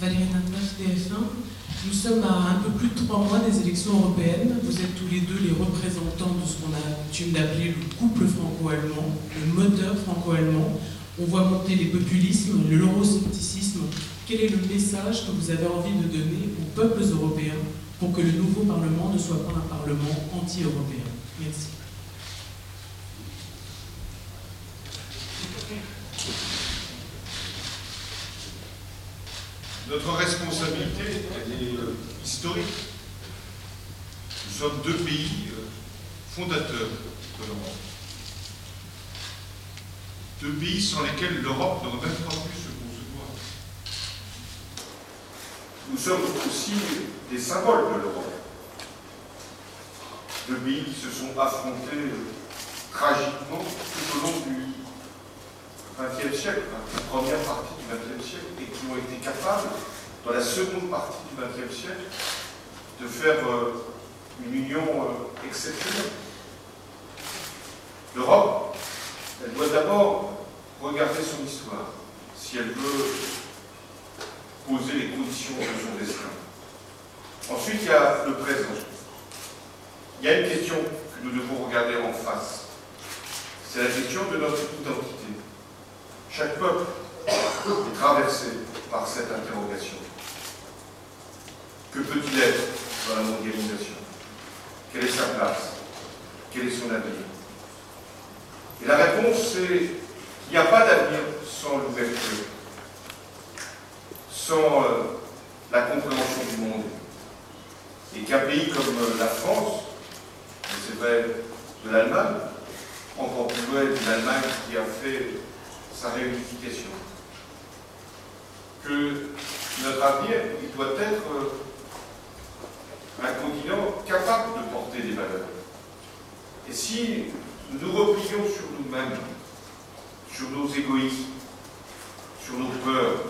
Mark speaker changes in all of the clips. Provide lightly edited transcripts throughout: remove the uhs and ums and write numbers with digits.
Speaker 1: Valérie Natras, TF1. Nous sommes à un peu plus de 3 mois des élections européennes. Vous êtes tous les deux les représentants de ce qu'on a coutume d'appeler le couple franco-allemand, le moteur franco-allemand. On voit monter les populismes, l'euroscepticisme. Quel est le message que vous avez envie de donner aux peuples européens pour que le nouveau Parlement ne soit pas un Parlement anti-européen? Merci.
Speaker 2: Notre responsabilité, elle est historique. Nous sommes 2 pays fondateurs de l'Europe. 2 pays sans lesquels l'Europe n'aurait même pas pu se concevoir. Nous sommes aussi des symboles de l'Europe. 2 pays qui se sont affrontés tragiquement tout au long du XXe siècle, la première partie du XXe siècle, et qui ont été capables, dans la seconde partie du XXe siècle, de faire une union exceptionnelle. L'Europe, elle doit d'abord regarder son histoire, si elle veut poser les conditions de son destin. Ensuite, il y a le présent. Il y a une question que nous devons regarder en face. C'est la question de notre identité. Chaque peuple est traversé par cette interrogation. Que peut-il être dans la mondialisation? Quelle est sa place? Quel est son avenir? Et la réponse, c'est qu'il n'y a pas d'avenir sans l'ouverture, sans la compréhension du monde. Et qu'un pays comme la France, et c'est vrai de l'Allemagne, encore plus vrai de l'Allemagne qui a fait sa réunification, que notre avenir, il doit être un continent capable de porter des valeurs. Et si nous replions sur nous-mêmes, sur nos égoïsmes, sur nos peurs,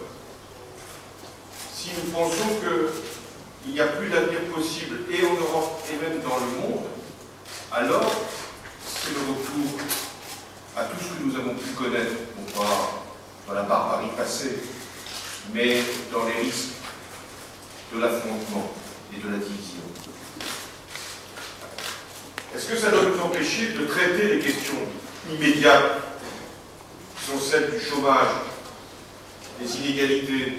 Speaker 2: si nous pensons qu'il n'y a plus d'avenir possible, et en Europe, et même dans le monde, alors c'est le retour à tout ce que nous avons pu connaître, non pas dans la barbarie passée, mais dans les risques de l'affrontement et de la division. Est-ce que ça doit nous empêcher de traiter les questions immédiates, qui sont celles du chômage, des inégalités,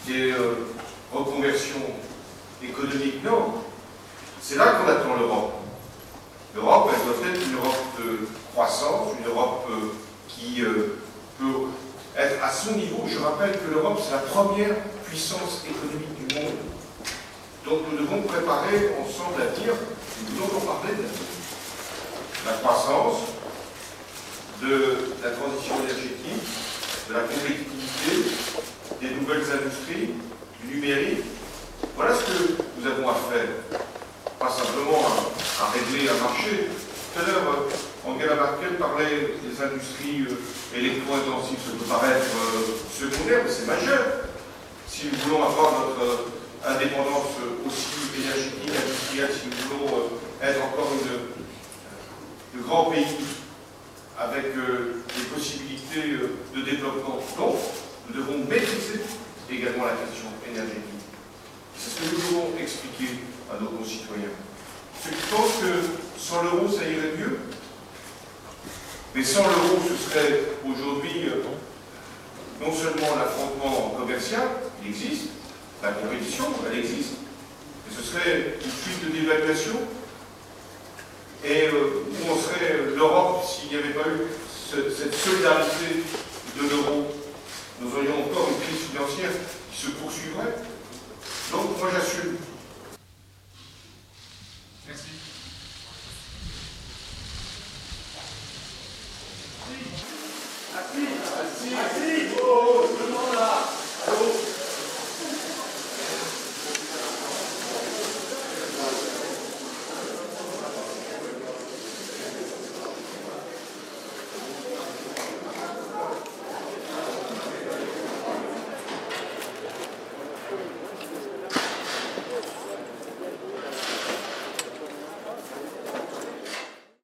Speaker 2: des reconversions économiques? Non, c'est là qu'on attend l'Europe. L'Europe, elle doit être une Europe de croissance, une Europe qui peut être à son niveau. Je rappelle que l'Europe, c'est la première puissance économique du monde. Donc nous devons préparer ensemble l'avenir, nous devons en parler de la croissance, de la transition énergétique, de la compétitivité, des nouvelles industries, du numérique. Voilà ce que nous avons à faire. Pas simplement à régler un marché. Tout à l'heure, Angela Merkel parlait des industries électro-intensives. Ça peut paraître secondaire, mais c'est majeur. Si nous voulons avoir notre indépendance aussi énergétique, industrielle, si nous voulons être encore de grands pays avec des possibilités de développement. Donc, nous devons maîtriser également la question énergétique. C'est ce que nous devons expliquer à nos concitoyens. Ceux qui pensent que sans l'euro, ça irait mieux. Mais sans l'euro, ce serait aujourd'hui non seulement l'affrontement commercial, il existe, la compétition, elle existe, mais ce serait une suite de dévaluation. Et où en serait l'Europe s'il n'y avait pas eu cette solidarité de l'euro? Nous aurions encore une crise financière qui se poursuivrait. Donc moi j'assume.